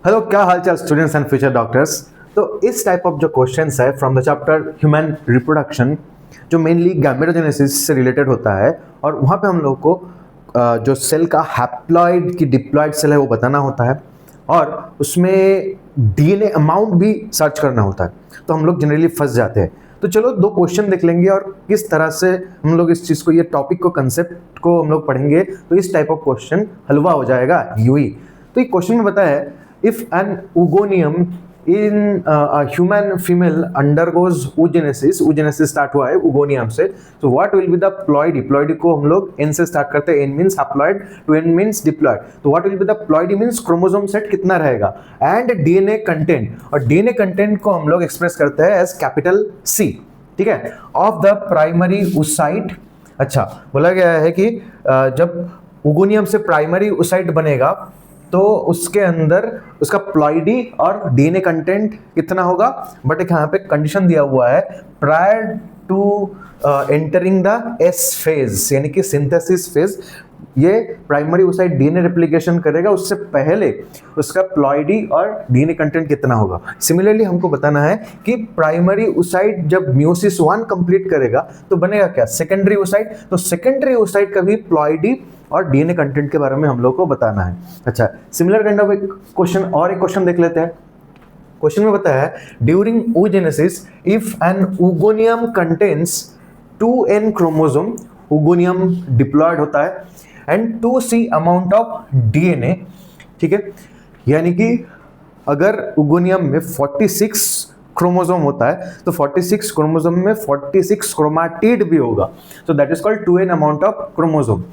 Hello, क्या हाल चाल students and future doctors. तो इस टाइप ऑफ जो क्वेश्चंस है from the chapter human reproduction, जो मेनली गैमेटोजेनेसिस से रिलेटेड होता है, और वहाँ पे हम लोग को जो सेल का हैप्लॉइड की डिप्लॉइड सेल है वो बताना होता है, और उसमें डीएनए अमाउंट भी सर्च करना होता है। तो हम लोग जनरली फंस जाते हैं। तो चलो दो क्वेश्चन देख लेंगे और किस तरह से हम लोग इस चीज़ को, ये टॉपिक को, कंसेप्ट को हम लोग पढ़ेंगे तो इस टाइप ऑफ क्वेश्चन हलवा हो जाएगा यूं ही। तो एक क्वेश्चन में बताया है, if an oogonium in human female undergoes oogenesis, oogenesis start हुआ है ओगोनियम से, तो what will be the ploidy. Ploidy को हम लोग एन से स्टार्ट करते हैं, N means haploid, two N means diploid. तो what will be the ploidy means chromosome set कितना रहेगा, एंड डीएनए कंटेंट, और डीएनए कंटेंट को हम लोग एक्सप्रेस करते हैं एज कैपिटल सी, ठीक है, ऑफ द प्राइमरी oocyte। अच्छा, बोला गया है कि जब ओगोनियम से प्राइमरी oocyte बनेगा तो उसके अंदर उसका प्लॉइडी और डीएनए कंटेंट कितना होगा, बट एक यहाँ पे कंडीशन दिया हुआ है, prior to entering the S phase, यानी कि सिंथेसिस फेज। ये प्राइमरी oocyte डीएनए रेप्लिकेशन करेगा, उससे पहले उसका प्लॉइडी और डीएनए कंटेंट कितना होगा। सिमिलरली हमको बताना है कि प्राइमरी oocyte जब म्यूसिस 1 कंप्लीट करेगा तो बनेगा क्या, सेकेंडरी oocyte। तो सेकेंडरी oocyte का भी प्लॉइडी और डीएनए कंटेंट के बारे में हम लोग को बताना है। अच्छा, सिमिलर काइंड ऑफ एक क्वेश्चन, और एक क्वेश्चन देख लेते हैं। क्वेश्चन में बताया है, during oogenesis if an oogonium contains 2n chromosome, oogonium diploid होता है, and 2c amount of DNA, ठीक है, यानी कि अगर ओगोनियम में 46 क्रोमोसोम होता है तो 46 क्रोमोसोम में 46 क्रोमाटिड भी होगा, so that is called 2n amount of chromosome.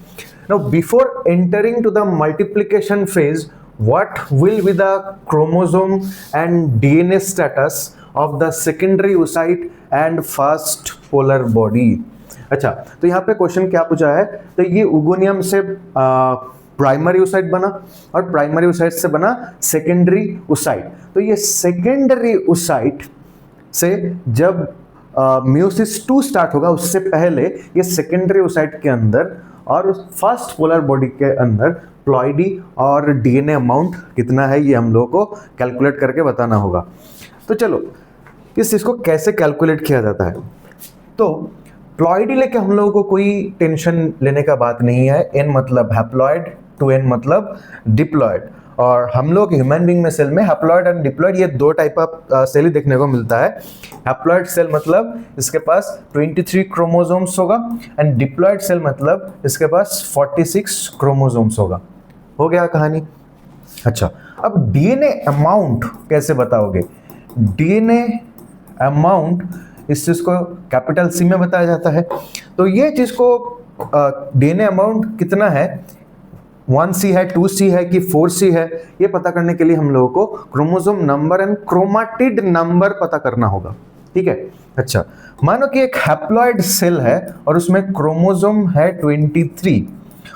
Now before entering to the multiplication phase, what will be the chromosome and DNA status of the secondary oocyte and first polar body? अच्छा, तो यहाँ पे question क्या पूछा है, तो ये oogonium से प्राइमरी oocyte बना और प्राइमरी oocyte से बना सेकेंडरी oocyte। तो ये सेकेंडरी oocyte से जब म्यूसिस 2 स्टार्ट होगा, उससे पहले ये सेकेंडरी oocyte के अंदर और फर्स्ट पोलर बॉडी के अंदर प्लॉइडी और डीएनए अमाउंट कितना है, ये हम लोगों को कैलकुलेट करके बताना होगा। तो चलो इस चीज़ को कैसे कैलकुलेट किया जाता है। तो प्लॉइडी लेके हम लोगों को कोई टेंशन लेने का बात नहीं है। एन मतलब हैप्लॉइड, 2n मतलब डिप्लॉइड, और हम लोग ह्यूमन बीइंग में सेल में हैप्लॉइड एंड डिप्लॉइड ये दो टाइप ऑफ सेल ही देखने को मिलता है। हैप्लॉइड सेल मतलब इसके पास 23 क्रोमोसोम्स होगा, एंड डिप्लॉइड सेल मतलब इसके पास 46 क्रोमोसोम्स होगा। हो गया कहानी। अच्छा, अब डीएनए अमाउंट कैसे बताओगे। डीएनए अमाउंट इस चीज़ को कैपिटल सी में बताया जाता है। तो ये चीज़ को डीएनए अमाउंट कितना है, 1c है, 2c है कि 4c है, ये पता करने के लिए हम लोगों को chromosome number and chromatid number पता करना होगा, ठीक है। अच्छा, मानो कि एक हैप्लॉइड सेल है और उसमें क्रोमोसोम है 23,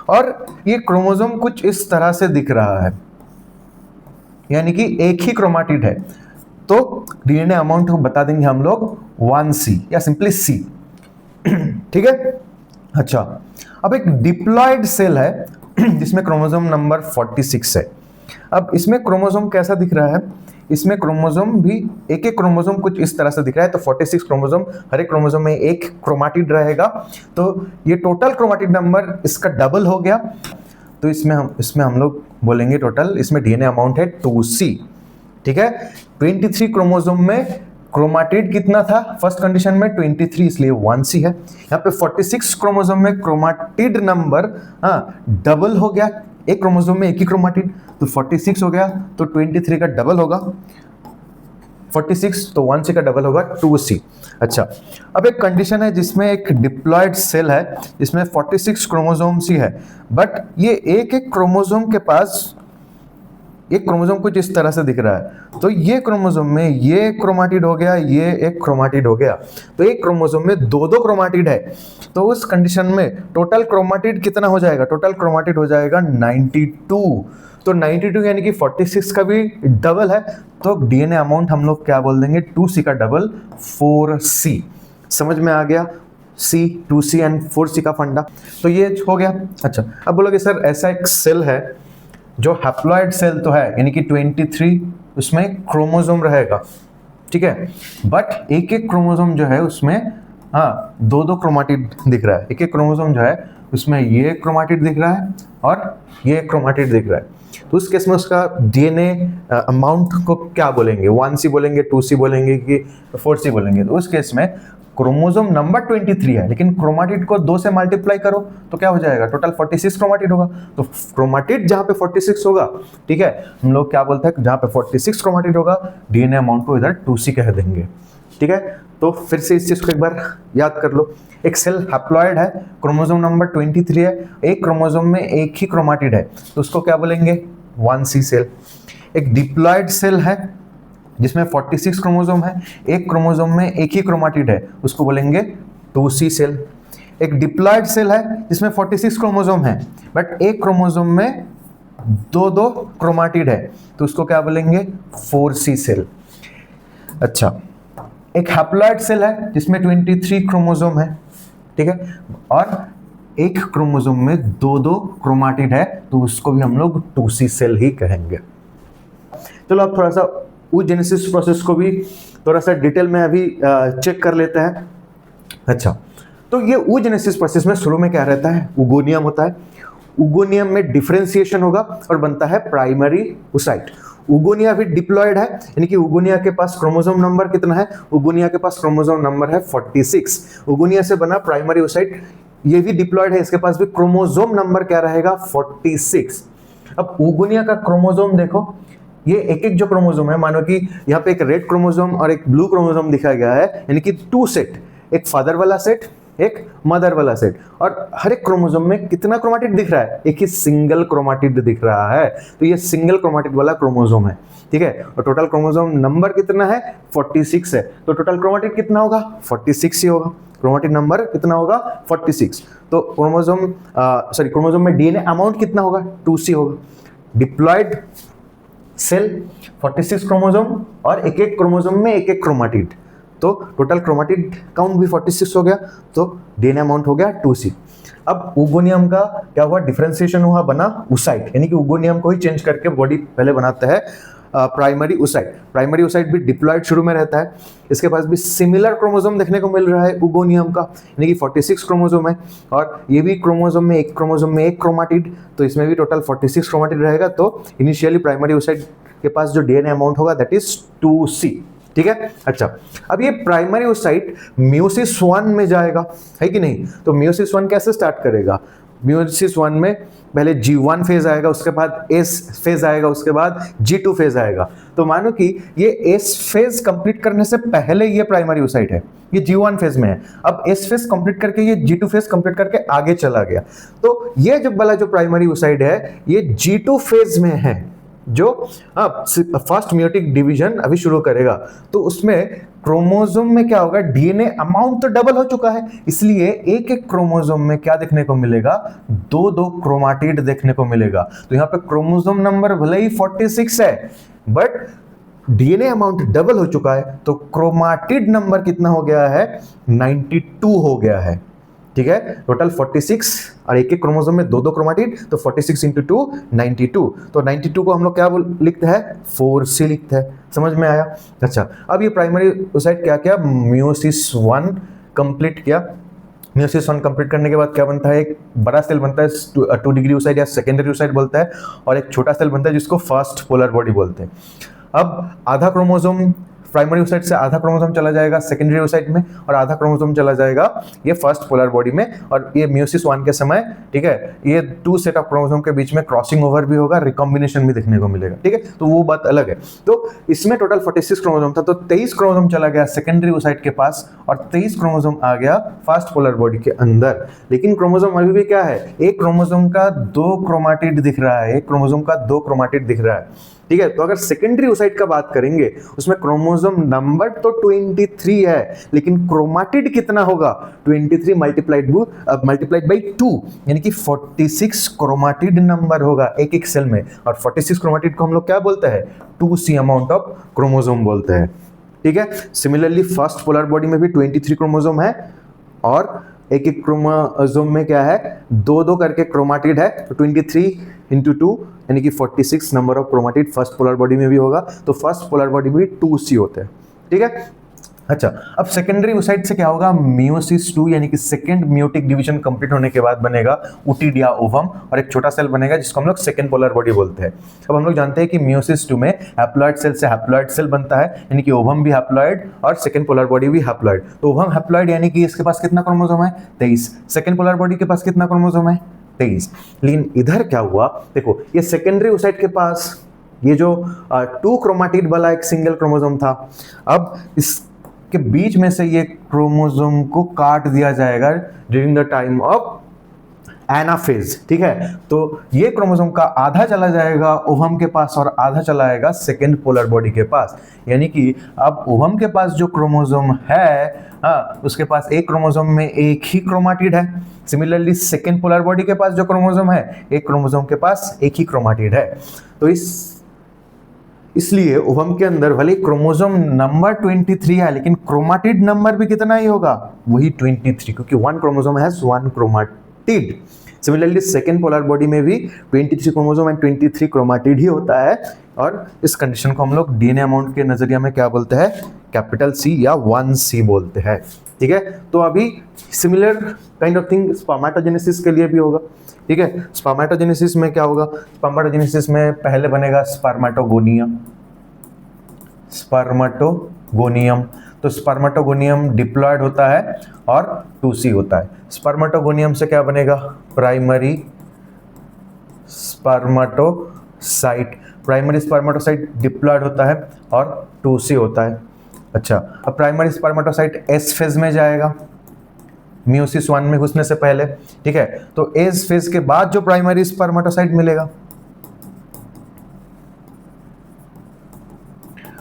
और ये क्रोमोसोम कुछ इस तरह से दिख रहा है, यानी कि एक ही क्रोमाटिड है, तो डीएनए अमाउंट को बता देंगे हम लोग 1c या सिंपली c, ठीक है। अच्छा, अब एक डिप्लॉइड सेल है जिसमें क्रोमोसोम नंबर 46 है। अब इसमें क्रोमोसोम कैसा दिख रहा है, इसमें क्रोमोसोम भी एक एक क्रोमोसोम कुछ इस तरह से दिख रहा है। तो 46 क्रोमोसोम, हर एक क्रोमोसोम में एक क्रोमाटिड रहेगा, तो ये टोटल क्रोमाटिड नंबर इसका डबल हो गया। तो इसमें हम लोग बोलेंगे टोटल, इसमें डीएनए अमाउंट है 2c, ठीक है। 23 क्रोमोसोम में क्रोमाटिड कितना था, फर्स्ट कंडीशन में 23, इसलिए 1c है। यहाँ पे 46 क्रोमोसोम में क्रोमाटिड नंबर डबल हो गया, एक क्रोमोसोम में एक ही क्रोमाटिड, तो 46 हो गया, तो 23 का डबल होगा 46, तो 1c का डबल होगा 2c। अच्छा, अब एक कंडीशन है जिसमें एक डिप्लॉइड सेल है जिसमें 46 क्रोमोसोम्स ही है, बट ये एक एक क्रोमोसोम के पास एक क्रोमोसोम कुछ इस तरह से दिख रहा है। तो ये क्रोमोसोम में ये क्रोमाटिड हो गया, ये एक क्रोमाटिड हो गया, तो एक क्रोमोसोम में दो दो क्रोमाटिड है। तो उस कंडीशन में टोटल क्रोमाटिड कितना हो जाएगा, टोटल क्रोमाटिड हो जाएगा 92। तो 92 यानी कि 46 का भी डबल है, तो डीएनए अमाउंट हम लोग क्या बोल देंगे, 2c का डबल 4c। समझ में आ गया, c, 2c एंड 4c का फंडा। तो ये हो गया। अच्छा, अब बोलोगे सर ऐसा एक सेल है जो हैप्लॉइड सेल तो है, यानी कि 23 उसमें क्रोमोसोम रहेगा, ठीक है, बट एक एक क्रोमोसोम जो है उसमें हाँ दो दो क्रोमाटिड दिख रहा है। एक एक क्रोमोसोम जो है उसमें ये क्रोमाटिड दिख रहा है और ये क्रोमाटिड दिख रहा है। तो उस केस में उसका डीएनए अमाउंट को क्या बोलेंगे, 1C बोलेंगे, 2C बोलेंगे कि 4C बोलेंगे। तो उस केस में क्रोमोसोम नंबर 23 है, लेकिन क्रोमाटिड को 2 से मल्टीप्लाई करो तो क्या हो जाएगा, टोटल 46 क्रोमाटिड होगा। तो क्रोमाटिड जहां पे 46 होगा, ठीक है, हम लोग क्या बोलते हैं, जहां पे 46 क्रोमाटिड होगा डीएनए अमाउंट को इधर 2C कह देंगे, ठीक है। तो फिर से इस चीज को एक बार याद कर लो। एक सेल हैप्लॉइड है, क्रोमोसोम नंबर 23 है, एक क्रोमोसोम में एक ही क्रोमाटिड है, तो उसको क्या बोलेंगे, 1C सेल। एक डिप्लॉइड सेल है जिसमें 46 क्रोमोसोम है, एक क्रोमोसोम में एक ही क्रोमाटिड है, उसको बोलेंगे 2C सेल। एक डिप्लॉइड सेल है जिसमें 46 क्रोमोसोम है बट एक क्रोमोसोम में दो दो क्रोमाटिड है, तो उसको क्या बोलेंगे, 4C सेल। अच्छा, एक हैप्लॉइड सेल है जिसमें 23 क्रोमोसोम है, ठीक है, और एक क्रोमोसोम में दो दो क्रोमाटिड है, तो उसको भी हम लोग 2C सेल ही कहेंगे। चलो अब थोड़ा सा oogenesis प्रोसेस को भी थोड़ा सा डिटेल में अभी चेक कर लेते हैं। अच्छा, तो ये oogenesis प्रोसेस में शुरू में क्या रहता है, उगोनियम होता है। उगोनियम में डिफरेंशिएशन होगा और बनता है प्राइमरी oocyte। उगोनिया भी डिप्लॉयड है, यानी कि उगोनिया के पास क्रोमोसोम नंबर कितना है, उगोनिया के पास क्रोमोसोम नंबर है 46। उगोनिया से बना प्राइमरी oocyte, ये भी डिप्लॉयड है, इसके पास भी क्रोमोसोम नंबर क्या रहेगा, 46। अब उगोनिया का क्रोमोसोम देखो, ये एक एक जो क्रोमोसोम है, मानो कि यहाँ पे एक रेड क्रोमोसोम और एक ब्लू क्रोमोसोम दिखाया गया है, यानी कि 2 सेट, एक फादर वाला सेट, एक मदर वाला सेट, और हर एक क्रोमोसोम में कितना क्रोमाटिड दिख रहा है, एक ही सिंगल क्रोमाटिड दिख रहा है। तो ये सिंगल क्रोमाटिड वाला क्रोमोसोम है, ठीक है, और टोटल क्रोमोसोम नंबर कितना है, 46 है, तो टोटल क्रोमाटिड कितना होगा, 46 ही होगा। क्रोमाटिड नंबर कितना होगा, 46। तो क्रोमोसोम में डीएनए अमाउंट कितना होगा, 2C होगा। डिप्लॉयड सेल 46 क्रोमोसोम और एक एक क्रोमोसोम में एक एक क्रोमाटिड, तो टोटल क्रोमाटिड काउंट भी 46 हो गया, तो डीएनए अमाउंट हो गया 2C। अब उगोनियम का क्या हुआ, डिफरेंशिएशन हुआ, बना oocyte, यानी कि उगोनियम को ही चेंज करके बॉडी पहले बनाता है प्राइमरी oocyte। प्राइमरी oocyte भी डिप्लॉयड शुरू में रहता है, इसके पास भी सिमिलर क्रोमोसोम देखने को मिल रहा है उगोनियम का, यानी कि 46 क्रोमोसोम है, और ये भी क्रोमोसोम में एक क्रोमाटिड, तो इसमें भी टोटल 46 क्रोमाटिड रहेगा। तो इनिशियली प्राइमरी oocyte के पास जो डीएनए अमाउंट होगा दैट इज 2C, ठीक है। अच्छा, अब ये प्राइमरी oocyte म्यूसिस 1 में जाएगा, है कि नहीं। तो म्यूसिस 1 कैसे स्टार्ट करेगा, म्यूसिस 1 में पहले G1 फेज आएगा, उसके बाद S फेज आएगा, उसके बाद G2 फेज आएगा। तो मानो कि ये S फेज कंप्लीट करने से पहले ये प्राइमरी oocyte है, ये G1 फेज में है, अब S फेज कंप्लीट करके ये G2 फेज कंप्लीट करके आगे चला गया। तो ये जो वाला जो प्राइमरी oocyte है ये G2 फेज में है, जो फर्स्ट म्यूटिक डिवीजन अभी शुरू करेगा। तो उसमें क्रोमोसोम में क्या होगा, डीएनए अमाउंट तो डबल हो चुका है, इसलिए एक एक क्रोमोसोम में क्या देखने को मिलेगा, दो दो क्रोमाटिड देखने को मिलेगा। तो यहाँ पे क्रोमोसोम नंबर भले ही 46 है बट डीएनए अमाउंट डबल हो चुका है, तो क्रोमाटिड नंबर कितना हो गया है, 92 हो गया है, ठीक है। टोटल 46 और एक एक क्रोमोसोम में दो दो क्रोमाटिड, तो 46 इंटू 2 92। तो 92 को हम लोग क्या लिखते हैं, 4C लिखते हैं। समझ में आया। अच्छा, अब ये प्राइमरी oocyte क्या किया, म्यूसिस 1 कंप्लीट किया। म्यूसिस 1 कंप्लीट करने के बाद क्या बनता है, एक बड़ा सेल बनता है 2 डिग्री oocyte या सेकेंडरी oocyte बोलता है, और एक छोटा सेल बनता है जिसको फर्स्ट पोलर बॉडी बोलते हैं। अब आधा क्रोमोसोम प्राइमरी oocyte से आधा क्रोमोसोम चला जाएगा सेकेंडरी oocyte में, और आधा क्रोमोसोम चला जाएगा ये फर्स्ट पोलर बॉडी में। और ये म्यूसिस 1 के समय, ठीक है, ये 2 सेट ऑफ क्रोमोसोम के बीच में क्रॉसिंग ओवर भी होगा, रिकॉम्बिनेशन भी देखने को मिलेगा, ठीक है, तो वो बात अलग है। तो इसमें टोटल 46 क्रोमोसोम था, तो 23 क्रोमोसोम चला गया सेकेंडरी oocyte के पास और 23 क्रोमोसोम आ गया फर्स्ट पोलर बॉडी के अंदर। लेकिन क्रोमोसोम अभी भी क्या है, एक क्रोमोसोम का 2 क्रोमाटिड दिख रहा है, एक क्रोमोसोम का 2 क्रोमाटिड दिख रहा है, ठीक है। तो अगर सेकेंडरी oocyte का बात करेंगे उसमें क्रोमोसोम नंबर तो 23 है, लेकिन क्रोमाटिड कितना होगा, 23 मल्टीप्लाइड बाई 2, यानी कि 46 क्रोमाटिड नंबर होगा एक एक सेल में। और 46 क्रोमाटिड को हम लोग क्या बोलते हैं, 2C अमाउंट ऑफ क्रोमोसोम बोलते हैं, ठीक है। सिमिलरली फर्स्ट पोलर बॉडी में भी 23 क्रोमोसोम है और एक एक क्रोमोसोम में क्या है, दो दो करके क्रोमाटिड है, तो 23 इंटू 2 यानी कि 46 number of chromatid first polar body में भी होगा, तो फर्स्ट पोलर बॉडी में 2C होते हैं, ठीक है। अच्छा, अब सेकेंडरी ओसाइट से क्या होगा, मियोसिस 2 यानी कि सेकेंड मियोटिक डिवीजन कंप्लीट होने के बाद बनेगा ओटिड या ओवम, और एक छोटा सेल बनेगा जिसको हम लोग सेकेंड पोलर बॉडी बोलते हैं। अब हम लोग जानते हैं कि मियोसिस 2 में हैप्लॉइड सेल से हैप्लॉइड सेल बनता है, यानी कि ओवम भी हैप्लॉइड और सेकेंड पोलर बॉडी भी हैप्लॉइड। तो ओवम हैप्लॉइड यानी कि इसके पास कितना क्रोमोसोम है, 23। सेकेंड पोलर बॉडी के पास कितना क्रोमोसोम है, 23। लेकिन इधर क्या हुआ, देखो ये सेकेंडरी ओसाइट के पास ये जो 2 क्रोमाटिड वाला एक सिंगल क्रोमोसोम था, अब इस के बीच में से ये क्रोमोसोम को काट दिया जाएगा during the time of anaphase, ठीक है। तो ये क्रोमोसोम का आधा चला जाएगा ओवम के पास और आधा चला जाएगा सेकेंड पोलर बॉडी के पास, यानी कि अब ओवम के पास जो क्रोमोसोम है, उसके पास एक क्रोमोसोम में एक ही क्रोमाटिड है। सिमिलरली सेकेंड पोलर बॉडी के पास जो क्रोमोसोम है, एक क्रोमोसोम के पास एक ही क्रोमाटिड है। तो इसलिए ओवम के अंदर भले क्रोमोसोम नंबर 23 है, लेकिन क्रोमाटिड नंबर भी कितना ही होगा, वही 23, क्योंकि 1 chromosome has 1 chromatid. Similarly second polar body में भी 23 क्रोमोसोम एंड 23 क्रोमाटिड ही होता है, और इस कंडीशन को हम लोग डीएनए अमाउंट के नजरिया में क्या बोलते हैं, कैपिटल C या 1C बोलते हैं, ठीक है। तो अभी similar kind of thing spermatogenesis के लिए भी होगा, ठीक है। स्पर्मेटोजेनेसिस में क्या होगा, स्पर्मेटोजेनेसिस में पहले बनेगा स्पर्मेटोगोनियम, तो स्पर्मेटोगोनियम डिप्लॉयड होता है और 2C होता है। स्पर्मेटोगोनियम से क्या बनेगा, प्राइमरी स्पर्मेटोसाइट डिप्लॉयड होता है और 2C होता है। अच्छा, अब प्राइमरी स्पर्मेटोसाइट एस फेज में जाएगा मियोसिस 1 में घुसने से पहले, ठीक है। तो एस फेज के बाद जो प्राइमरी स्पर्मेटोसाइट मिलेगा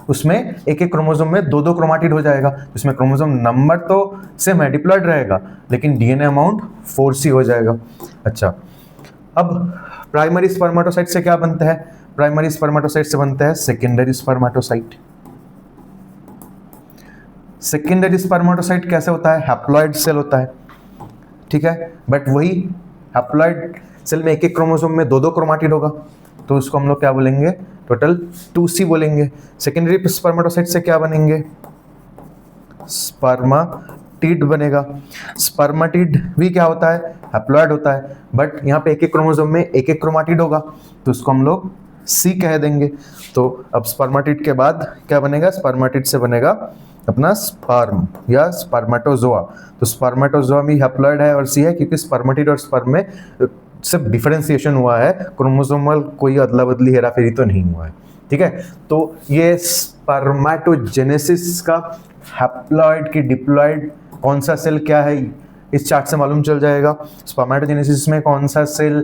उसमें एक एक क्रोमोसोम में दो दो क्रोमाटिड हो जाएगा, इसमें क्रोमोसोम नंबर तो सेम है, डिप्लॉयड रहेगा, लेकिन डीएनए अमाउंट 4C हो जाएगा। अच्छा, अब प्राइमरी स्पर्मेटोसाइट से क्या बनता है, प्राइमरी स्पर्मेटोसाइट से बनता है सेकेंडरी स्पर्मेटोसाइट। सेकेंडरी स्पर्मेटोसाइट कैसे होता है, हैप्लॉइड सेल होता है, ठीक है। बट वही हैप्लॉइड सेल में एक एक क्रोमोसोम में दो दो क्रोमाटिड होगा, तो उसको हम लोग क्या बोलेंगे, टोटल 2C बोलेंगे। सेकेंडरी स्पर्मेटोसाइट से क्या बनेंगे, स्पर्माटिड बनेगा। स्पर्माटिड भी क्या होता है, हैप्लॉइड होता है, बट यहाँ पे एक एक क्रोमोसोम में एक एक क्रोमाटिड होगा, तो उसको हम लोग C कह देंगे। तो अब स्पर्माटिड के बाद क्या बनेगा, स्पर्माटिड से बनेगा अपना स्पर्म या स्पर्मेटोजोआ। तो स्पर्मेटोजोआ भी हैप्लॉइड है और C है, क्योंकि स्पर्माटिड और स्पर्म में सिर्फ डिफरेंशिएशन हुआ है, क्रोमोसोमल कोई अदला बदली हेरा फेरी तो नहीं हुआ है, ठीक है। तो ये स्पर्मेटोजेनेसिस का हैप्लॉइड की डिप्लॉइड कौन सा सेल क्या है, इस चार्ट से मालूम चल जाएगा। स्पर्मेटोजेनेसिस में कौन सा cell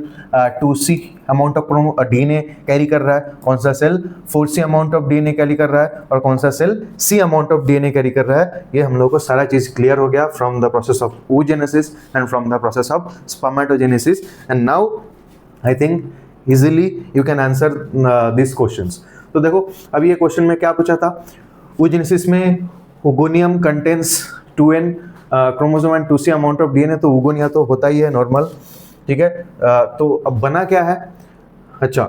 2C amount of DNA carry कर रहा है, कौन सा cell 4C amount of DNA carry कर रहा है, और कौन सा cell C amount of DNA carry कर रहा है, ये हम लोग को सारा चीज क्लियर हो गया from the process of oogenesis and from the process of spermatogenesis. And now I think easily you can answer this questions. तो देखो अभी ये क्वेश्चन में क्या पूछा था, oogenesis में oogonium contains 2N chromosome and 2C amount of DNA, तो ओगोनिया तो होता ही है नॉर्मल, ठीक है। तो अब बना क्या है, अच्छा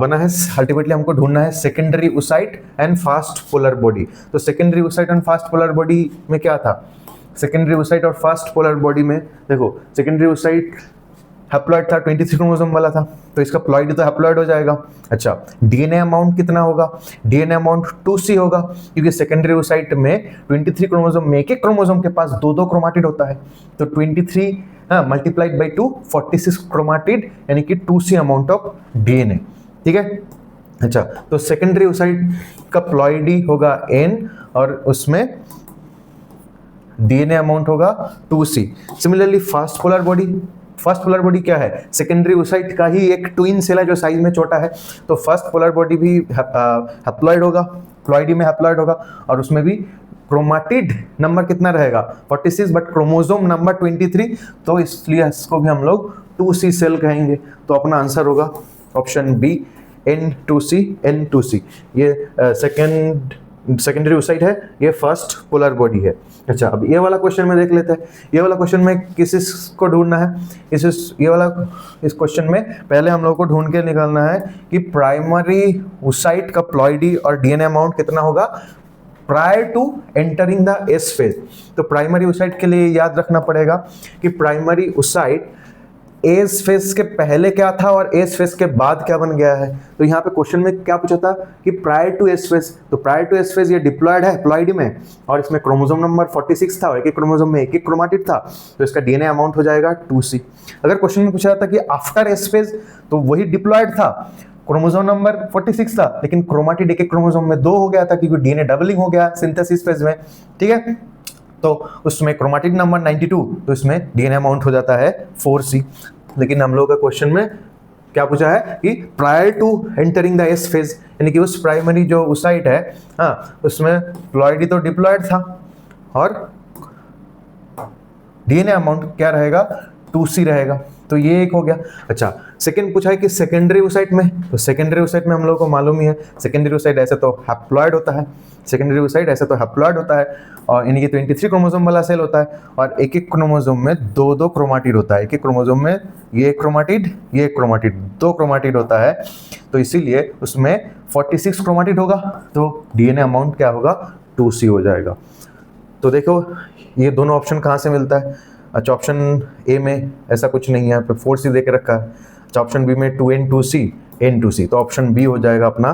बना है अल्टीमेटली हमको ढूंढना है secondary oocyte and first polar body. तो secondary oocyte and first polar body में क्या था, सेकेंडरी ओसाइट और फास्ट पोलर बॉडी में देखो सेकेंडरी ओसाइट हैप्लॉइड था, 23 क्रोमोसोम वाला था, तो इसका प्लॉइड तो हैप्लॉइड हो जाएगा। अच्छा, डीएनए अमाउंट कितना होगा, डीएनए अमाउंट 2C होगा, क्योंकि सेकेंडरी ओसाइट में 23 क्रोमोसोम में एक एक क्रोमोसोम के पास दो दो क्रोमाटिड होता है, तो 23 मल्टीप्लाइड बाई 2 46 क्रोमाटिड यानी कि 2C अमाउंट ऑफ डीएनए, ठीक है। अच्छा, तो सेकेंडरी ओसाइट का प्लॉइड ही होगा N और उसमें डीएनए अमाउंट होगा 2C। Similarly fast polar body क्या है, सेकेंडरी ओसाइट का ही एक ट्विन सेल है जो साइज में छोटा है, तो फर्स्ट पोलर बॉडी भी हैप्लॉइड होगा, प्लॉइडी में हैप्लॉइड होगा, और उसमें भी क्रोमाटिड नंबर कितना रहेगा 46, बट क्रोमोसोम नंबर 23, तो इसलिए इसको भी हम लोग 2C सेल कहेंगे। तो अपना आंसर होगा ऑप्शन बी N2C। ये सेकेंड सेकेंडरी ओसाइट है, ये फर्स्ट पोलर बॉडी है। अच्छा, अब ये वाला क्वेश्चन में देख लेते हैं। ये वाला क्वेश्चन में किस को ढूंढना है, इस क्वेश्चन में पहले हम लोग को ढूंढ के निकालना है कि प्राइमरी ओसाइट का प्लॉइडी और डीएनए अमाउंट कितना होगा prior to entering the S phase. तो प्राइमरी ओसाइट के लिए याद रखना पड़ेगा कि प्राइमरी ओसाइट एस फेज के पहले क्या था और एस फेज के बाद क्या बन गया है। तो यहाँ पे क्वेश्चन में क्या पूछा था कि प्रायर टू एस फेज, तो प्रायर टू एस फेज ये डिप्लॉयड है प्लॉइडी में, और इसमें क्रोमोसोम नंबर 46 था और एक क्रोमोसोम में एक क्रोमाटिड था, तो इसका डीएनए अमाउंट हो जाएगा 2C। अगर क्वेश्चन में पूछा था कि आफ्टर एस फेज, तो वही डिप्लॉयड था, क्रोमोसोम नंबर 46 था, लेकिन क्रोमाटिड एक क्रोमोसोम में 2 हो गया था क्योंकि डीएनए डबलिंग हो गया सिंथेसिस फेज में, ठीक है। तो उसमें क्रोमाटिड नंबर 92, तो इसमें डीएनए अमाउंट हो जाता है 4C। लेकिन हम लोग का क्वेश्चन में क्या पूछा है कि prior to entering the S phase, यानी कि उस प्राइमरी जो ओसाइट है, हाँ, उसमें प्लॉइडी तो डिप्लॉयड था और डीएनए अमाउंट क्या रहेगा 2C रहेगा। तो ये एक हो गया। अच्छा, सेकंड पूछा है कि सेकेंडरी ओसाइट में, तो सेकेंडरी ओसाइट में हम लोगों को मालूम ही है सेकेंडरी ओसाइट ऐसे तो हैप्लॉइड होता है, सेकेंडरी ओसाइट ऐसे तो हैप्लॉइड होता है, और यानी कि 23 क्रोमोसोम वाला सेल होता है, और एक एक क्रोमोसोम में 2-2 क्रोमाटिड होता है। एक एक क्रोमोसोम में ये क्रोमाटिड, ये क्रोमाटिड, 2 क्रोमाटिड होता है। तो इसीलिए उसमें 46 क्रोमाटिड होगा, तो डीएनए अमाउंट क्या होगा 2C हो जाएगा। तो देखो ये दोनों ऑप्शन कहाँ से मिलता है। अच्छा, ऑप्शन ए में ऐसा कुछ नहीं है, यहाँ पे 4C दे के रखा है। अच्छा, ऑप्शन बी में 2N2C N2C, तो ऑप्शन बी हो जाएगा अपना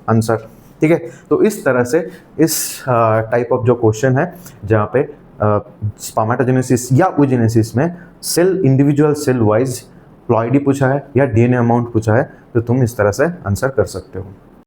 आंसर, ठीक है। तो इस तरह से इस टाइप ऑफ जो क्वेश्चन है जहाँ पे स्पर्मेटोजेनेसिस या oogenesis में cell individual cell wise ploidy पूछा है या डीएनए अमाउंट पूछा है, तो तुम इस तरह से आंसर कर सकते हो।